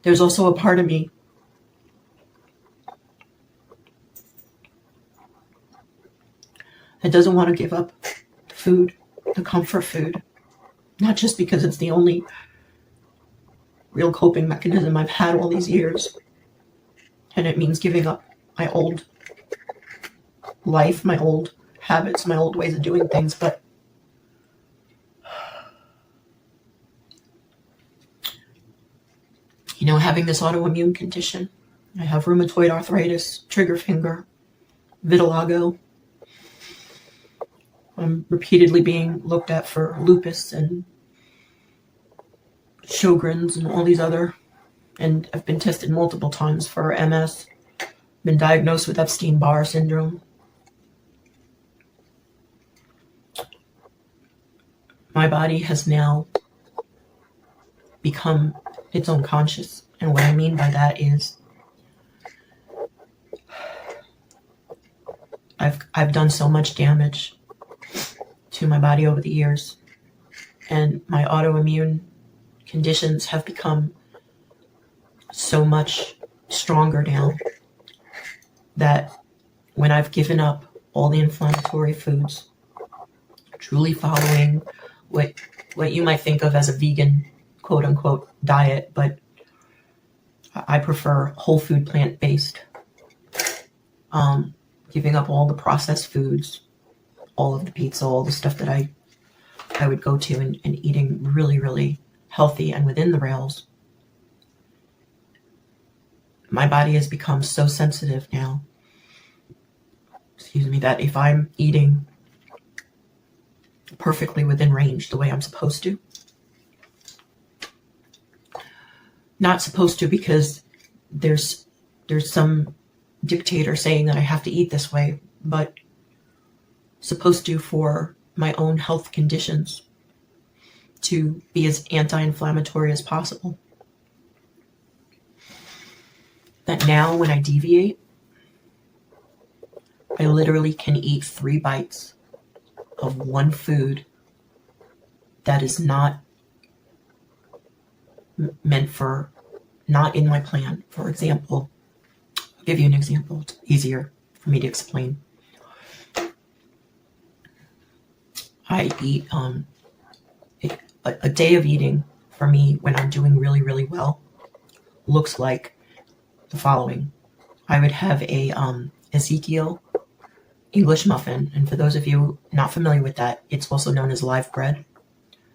There's also a part of me that doesn't want to give up food, the comfort food, not just because it's the only real coping mechanism I've had all these years, and it means giving up my old life, my old habits, my old ways of doing things, but having this autoimmune condition, I have rheumatoid arthritis, trigger finger, vitiligo. I'm repeatedly being looked at for lupus and Sjogren's and all these other, and I've been tested multiple times for MS, been diagnosed with Epstein-Barr syndrome. My body has now become its own conscious, and what I mean by that is I've done so much damage to my body over the years, and my autoimmune conditions have become so much stronger now that when I've given up all the inflammatory foods, truly following what you might think of as a vegan quote unquote diet, but I prefer whole food, plant-based, giving up all the processed foods, all of the pizza, all the stuff that I would go to, and eating really, really healthy and within the rails. My body has become so sensitive now, that if I'm eating perfectly within range the way I'm supposed to, not supposed to because there's some dictator saying that I have to eat this way, but supposed to for my own health conditions, to be as anti-inflammatory as possible. That now when I deviate, I literally can eat 3 bites of one food that is not meant for, not in my plan. For example, I'll give you an example. It's easier for me to explain. I eat, a day of eating for me when I'm doing really, really well looks like the following. I would have a Ezekiel English muffin, and for those of you not familiar with that, it's also known as live bread.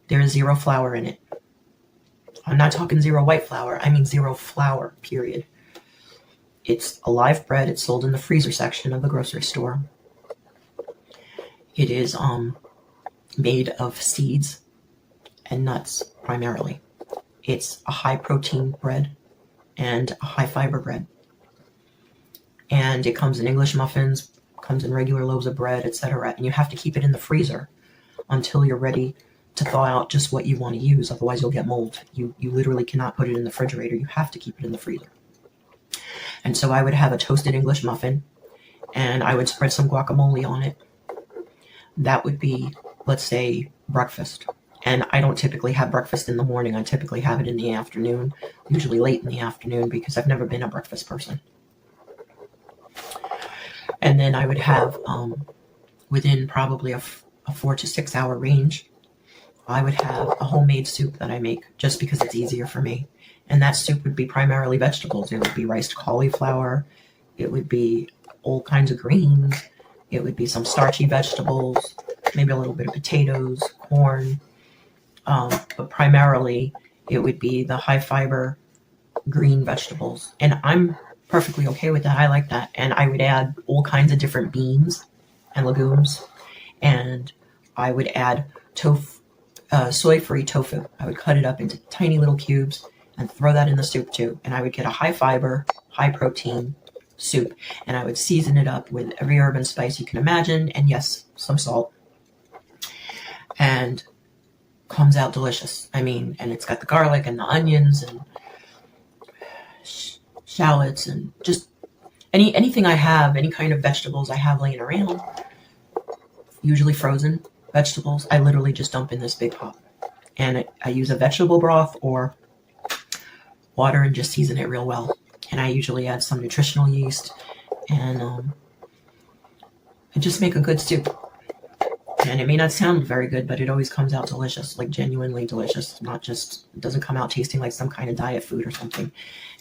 There is 0 flour in it. I'm not talking 0 white flour, I mean 0 flour, period. It's a live bread. It's sold in the freezer section of the grocery store. It is made of seeds and nuts primarily. It's a high protein bread and a high fiber bread. And it comes in English muffins, comes in regular loaves of bread, etc. And you have to keep it in the freezer until you're ready to thaw out just what you want to use. Otherwise you'll get mold. You literally cannot put it in the refrigerator. You have to keep it in the freezer. And so I would have a toasted English muffin and I would spread some guacamole on it. That would be, let's say, breakfast. And I don't typically have breakfast in the morning. I typically have it in the afternoon, usually late in the afternoon, because I've never been a breakfast person. And then I would have, within probably a 4 to 6 hour range, I would have a homemade soup that I make just because it's easier for me. And that soup would be primarily vegetables. It would be riced cauliflower. It would be all kinds of greens. It would be some starchy vegetables, maybe a little bit of potatoes, corn. But primarily it would be the high fiber green vegetables. And I'm perfectly okay with that. I like that. And I would add all kinds of different beans and legumes. And I would add soy-free tofu. I would cut it up into tiny little cubes and throw that in the soup too. And I would get a high fiber, high protein soup. And I would season it up with every herb and spice you can imagine. And yes, some salt. And comes out delicious. I mean, and it's got the garlic and the onions and shallots and just anything I have, any kind of vegetables I have laying around, usually frozen vegetables, I literally just dump in this big pot. And I use a vegetable broth or water and just season it real well. And I usually add some nutritional yeast and just make a good soup. And it may not sound very good, but it always comes out delicious, like genuinely delicious. Not just, it doesn't come out tasting like some kind of diet food or something.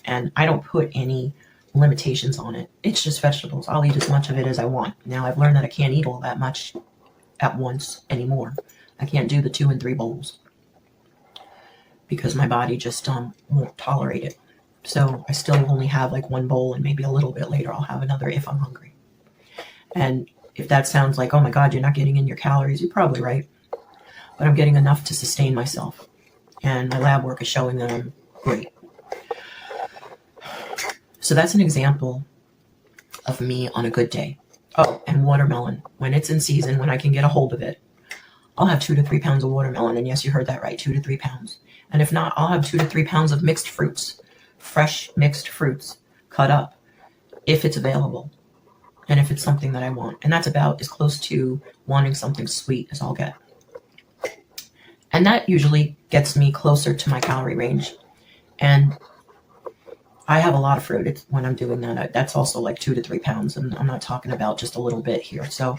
And I don't put any limitations on it. It's just vegetables. I'll eat as much of it as I want. Now I've learned that I can't eat all that much at once anymore. I can't do the 2 and 3 bowls because my body just won't tolerate it. So I still only have like 1 bowl, and maybe a little bit later I'll have another if I'm hungry. And if that sounds like, oh my God, you're not getting in your calories, you're probably right. But I'm getting enough to sustain myself. And my lab work is showing that I'm great. So that's an example of me on a good day. Oh, and watermelon. When it's in season, when I can get a hold of it, I'll have 2 to 3 pounds of watermelon. And yes, you heard that right, 2 to 3 pounds. And if not, I'll have 2 to 3 pounds of mixed fruits, fresh mixed fruits, cut up, if it's available. And if it's something that I want. And that's about as close to wanting something sweet as I'll get. And that usually gets me closer to my calorie range. And I have a lot of fruit. It's when I'm doing that. That's also like 2 to 3 pounds. And I'm not talking about just a little bit here. So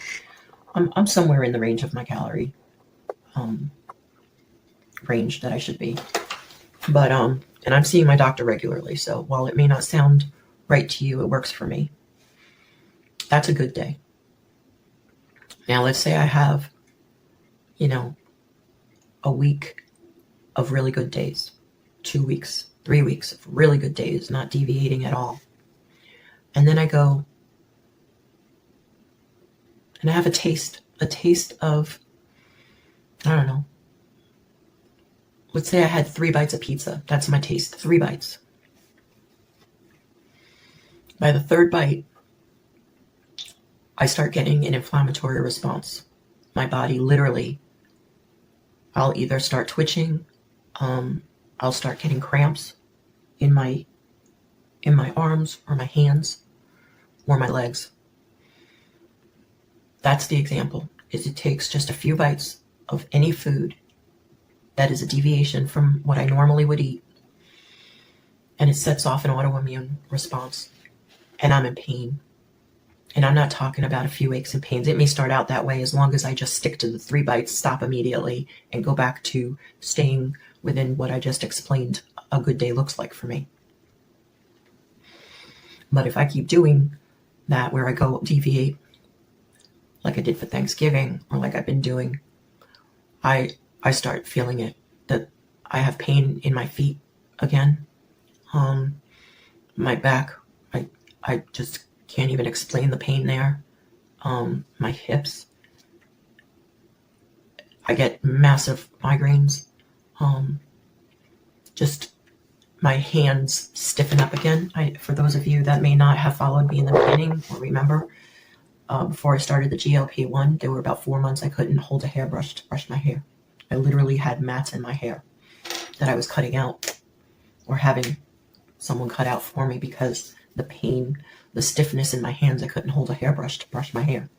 I'm somewhere in the range of my calorie range that I should be. But and I'm seeing my doctor regularly. So while it may not sound right to you, it works for me. That's a good day. Now, let's say I have, a week of really good days, 2 weeks, 3 weeks of really good days, not deviating at all. And then I go and I have a taste of, I don't know. Let's say I had 3 bites of pizza. That's my taste, 3 bites. By the 3rd bite, I start getting an inflammatory response. My body literally, I'll either start twitching, I'll start getting cramps in my arms or my hands or my legs. That's the example. Is it takes just a few bites of any food that is a deviation from what I normally would eat, and it sets off an autoimmune response, and I'm in pain. And I'm not talking about a few aches and pains. It may start out that way as long as I just stick to the 3 bites, stop immediately, and go back to staying within what I just explained a good day looks like for me. But if I keep doing that, where I go deviate, like I did for Thanksgiving, or like I've been doing, I start feeling it, that I have pain in my feet again. My back, I just can't even explain the pain there. My hips, I get massive migraines. Just my hands stiffen up again. For those of you that may not have followed me in the beginning or remember, before I started the GLP-1, there were about 4 months I couldn't hold a hairbrush to brush my hair. I literally had mats in my hair that I was cutting out or having someone cut out for me because the pain, the stiffness in my hands, I couldn't hold a hairbrush to brush my hair.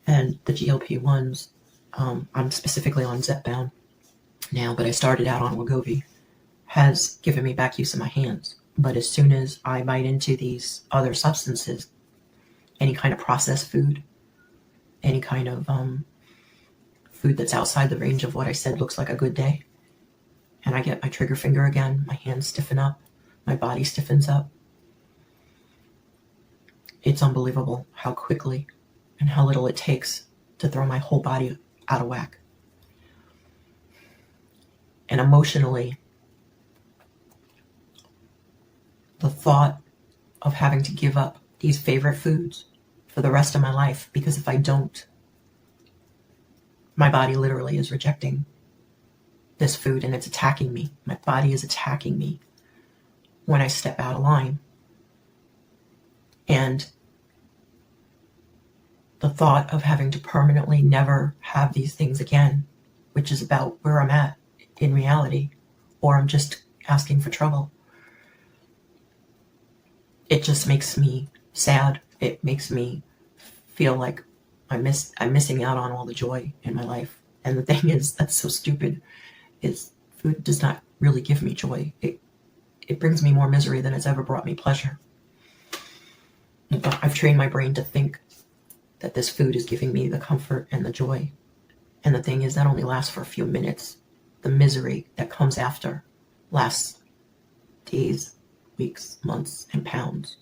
And the GLP-1s, I'm specifically on Zepbound now, but I started out on Wegovy, has given me back use of my hands. But as soon as I bite into these other substances, any kind of processed food, any kind of food that's outside the range of what I said looks like a good day, and I get my trigger finger again, my hands stiffen up, my body stiffens up. It's unbelievable how quickly and how little it takes to throw my whole body out of whack. And emotionally, the thought of having to give up these favorite foods for the rest of my life, because if I don't, my body literally is rejecting this food and it's attacking me. My body is attacking me when I step out of line. And the thought of having to permanently never have these things again, which is about where I'm at in reality, or I'm just asking for trouble. It just makes me sad. It makes me feel like I'm missing out on all the joy in my life And the thing is, that's so stupid, is food does not really give me joy. It brings me more misery than it's ever brought me pleasure. But I've trained my brain to think that this food is giving me the comfort and the joy. And the thing is, that only lasts for a few minutes. The misery that comes after lasts days, weeks, months, and pounds.